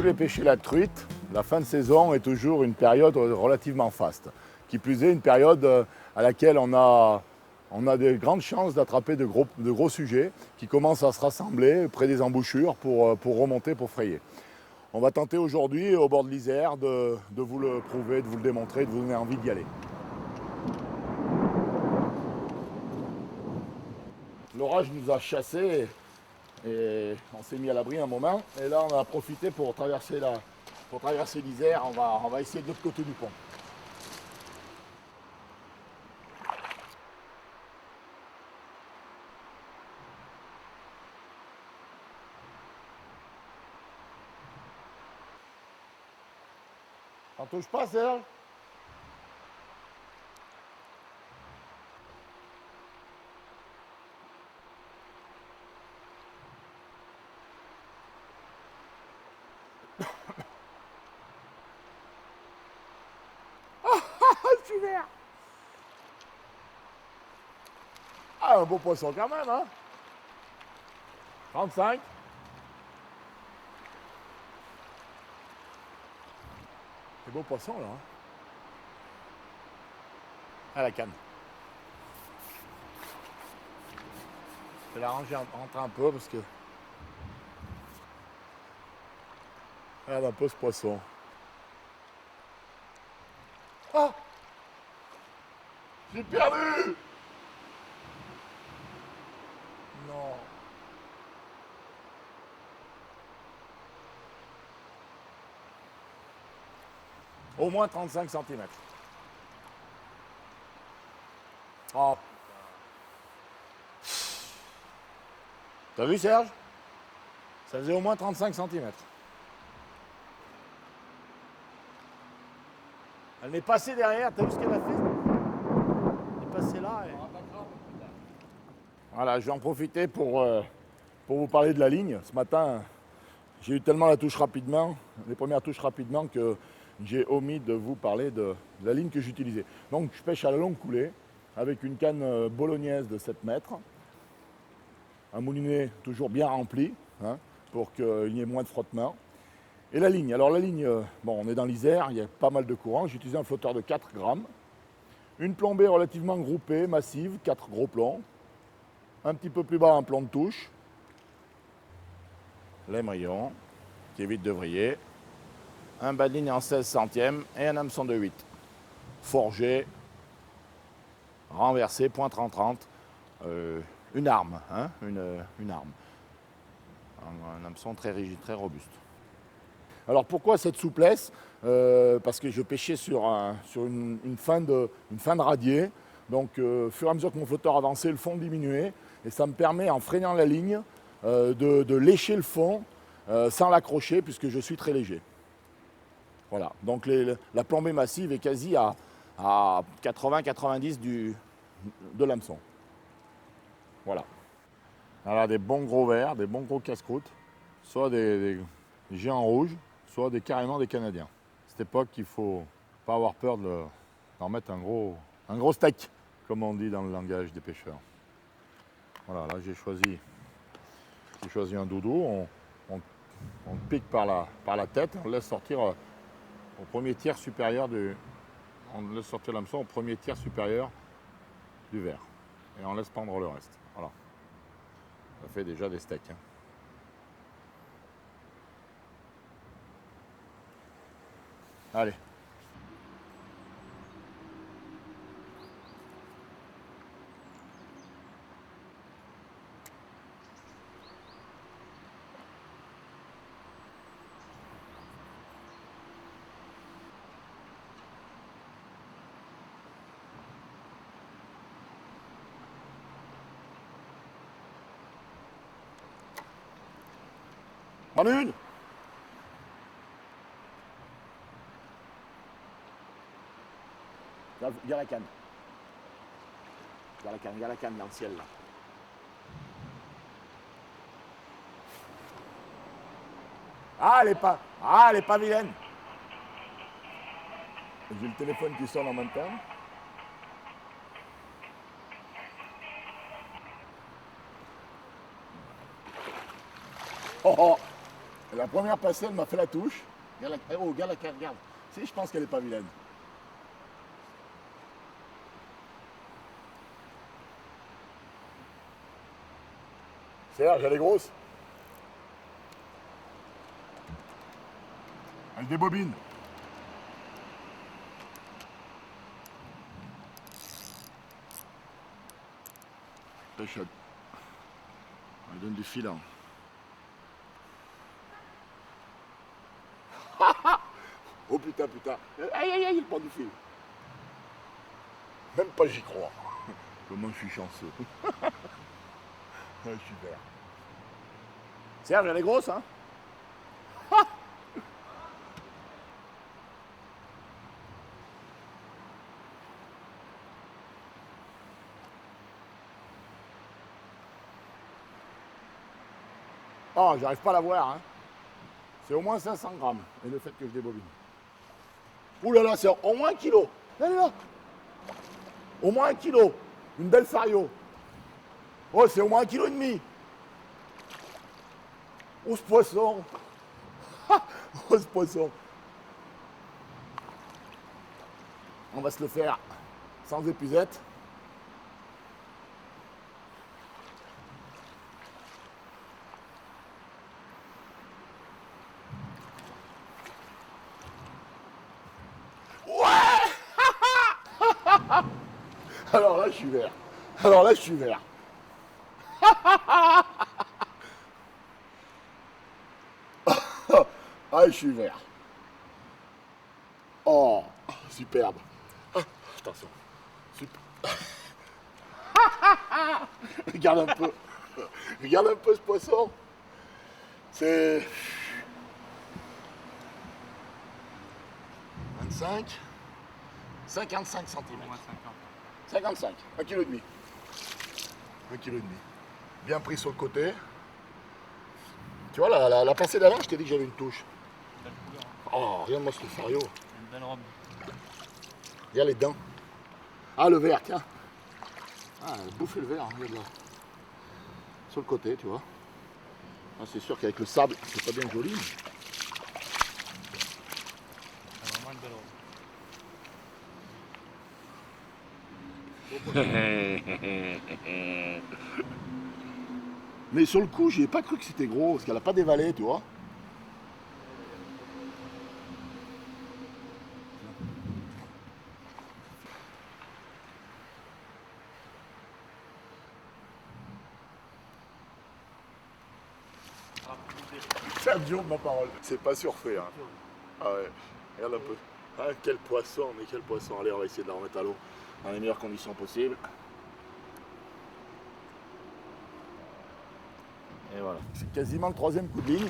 vais pêcher la truite, la fin de saison est toujours une période relativement faste. Qui plus est, une période à laquelle on a de grandes chances d'attraper de gros sujets qui commencent à se rassembler près des embouchures pour remonter, pour frayer. On va tenter aujourd'hui, au bord de l'Isère, de vous le prouver, de vous le démontrer, de vous donner envie d'y aller. L'orage nous a chassés et on s'est mis à l'abri un moment. Et là, on a profité pour traverser l'Isère. On va essayer de l'autre côté du pont. T'en touches pas, Serge? Super! Ah, un beau poisson quand même, hein? 35. C'est beau poisson, là. Hein? À la canne. Je vais l'arranger rentrer un peu parce que... Regarde un peu ce poisson. Ah! J'ai perdu! Non. Au moins 35 cm. Oh. T'as vu, Serge? Ça faisait au moins 35 cm. Elle m'est passée derrière, t'as vu ce qu'elle a fait? Elle est passée là et... Voilà, je vais en profiter pour vous parler de la ligne. Ce matin, j'ai eu tellement les premières touches rapidement, que j'ai omis de vous parler de la ligne que j'utilisais. Donc je pêche à la longue coulée avec une canne bolognaise de 7 mètres, un moulinet toujours bien rempli, hein, pour qu'il y ait moins de frottement. Et la ligne, alors la ligne, bon, on est dans l'Isère, il y a pas mal de courant. J'ai utilisé un flotteur de 4 grammes, une plombée relativement groupée, massive, 4 gros plombs, un petit peu plus bas un plomb de touche, l'émerillon qui évite de vriller, un bas de ligne en 16 centièmes et un hameçon de 8. Forgé, renversé, point 30-30, une arme, hein, une arme. Un hameçon très rigide, très robuste. Alors pourquoi cette souplesse? Parce que je pêchais sur une fin de radier. Donc au fur et à mesure que mon flotteur avançait, le fond diminuait. Et ça me permet, en freinant la ligne, de lécher le fond sans l'accrocher, puisque je suis très léger. Voilà, donc la plombée massive est quasi à 80-90 de l'hameçon. Voilà. Alors des bons gros verres, des bons gros casse-croûtes, soit des géants rouges, soit carrément des Canadiens. À cette époque, il ne faut pas avoir peur d'en mettre un gros steak, comme on dit dans le langage des pêcheurs. Voilà, là j'ai choisi un doudou, on pique par la tête, on laisse sortir au premier tiers supérieur on laisse sortir l'hameçon au premier tiers supérieur du verre. Et on laisse pendre le reste. Voilà. Ça fait déjà des steaks. Hein. Allez. Prends une. Il y a la canne. Il y a la canne dans le ciel là. Elle est pas vilaine. J'ai le téléphone qui sonne en même temps. Oh, oh. Et la première passée, elle m'a fait la touche. Regarde, regarde, regarde. Si, je pense qu'elle n'est pas vilaine. Serge, elle est grosse. Elle débobine. Pêche. Elle donne du filant. Oh putain, putain. Aïe, aïe, aïe, il prend du fil. Même pas j'y crois. Comment je suis chanceux. Je suis vert. Serge, elle est grosse, hein? Oh, j'arrive pas à la voir, hein. C'est au moins 500 grammes, et le fait que je débobine. Ouh là là, c'est au moins 1 kilo. Elle est là. Au moins 1 kilo. Une belle fario. Oh, c'est au moins 1,5 kg. Oh, ce poisson. Oh, ce poisson. On va se le faire sans épuisette. Alors là, je suis vert. Alors là, je suis vert. Ah, je suis vert. Oh, superbe. Ah, attention. Super. Regarde un peu. Regarde un peu ce poisson. C'est 25, 55 cm. 55, 1,5 kg. 1,5 kg. Bien pris sur le côté. Tu vois, la passée d'avant, je t'ai dit que j'avais une touche. Oh, regarde-moi ce fario. Une belle robe. Regarde les dents. Ah, le verre, tiens. Ah, elle a bouffé le verre, hein, regarde là. Sur le côté, tu vois. Ah, c'est sûr qu'avec le sable, c'est pas bien joli. C'est vraiment une belle robe. Mais sur le coup, j'ai pas cru que c'était gros, parce qu'elle a pas dévalé, tu vois. C'est un Dieu de ma parole. C'est pas surfait, hein. Ah ouais, regarde un peu. Ah, quel poisson, mais quel poisson. Allez, on va essayer de la remettre à l'eau dans les meilleures conditions possibles. Et voilà. C'est quasiment le 3e coup de ligne.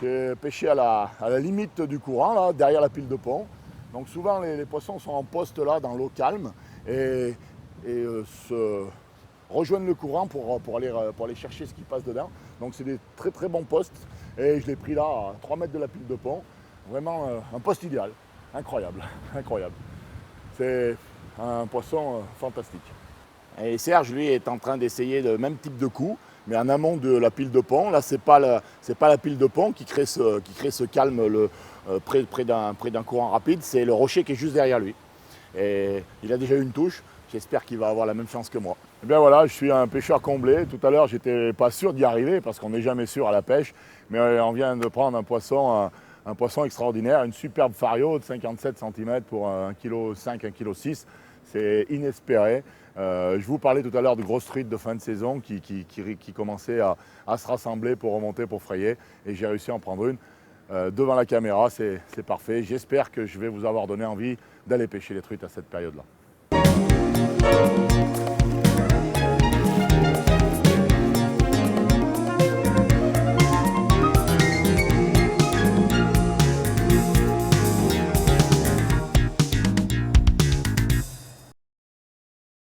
J'ai pêché à la limite du courant, là, derrière la pile de pont. Donc souvent, les poissons sont en poste là, dans l'eau calme, et se rejoignent le courant pour aller chercher ce qui passe dedans. Donc c'est des très très bons postes. Et je l'ai pris là, à 3 mètres de la pile de pont. Vraiment un poste idéal. Incroyable, incroyable. C'est un poisson fantastique. Et Serge, lui, est en train d'essayer le même type de coup, mais en amont de la pile de pont. Là, c'est pas la pile de pont qui crée ce calme près d'un courant rapide, c'est le rocher qui est juste derrière lui. Et il a déjà eu une touche, j'espère qu'il va avoir la même chance que moi. Et bien voilà, je suis un pêcheur comblé. Tout à l'heure, j'étais pas sûr d'y arriver, parce qu'on n'est jamais sûr à la pêche, mais on vient de prendre un poisson extraordinaire, une superbe fario de 57 cm pour 1,5 kg, 1,6 kg. C'est inespéré. Je vous parlais tout à l'heure de grosses truites de fin de saison qui commençaient à se rassembler pour remonter, pour frayer. Et j'ai réussi à en prendre une devant la caméra, c'est parfait. J'espère que je vais vous avoir donné envie d'aller pêcher les truites à cette période-là.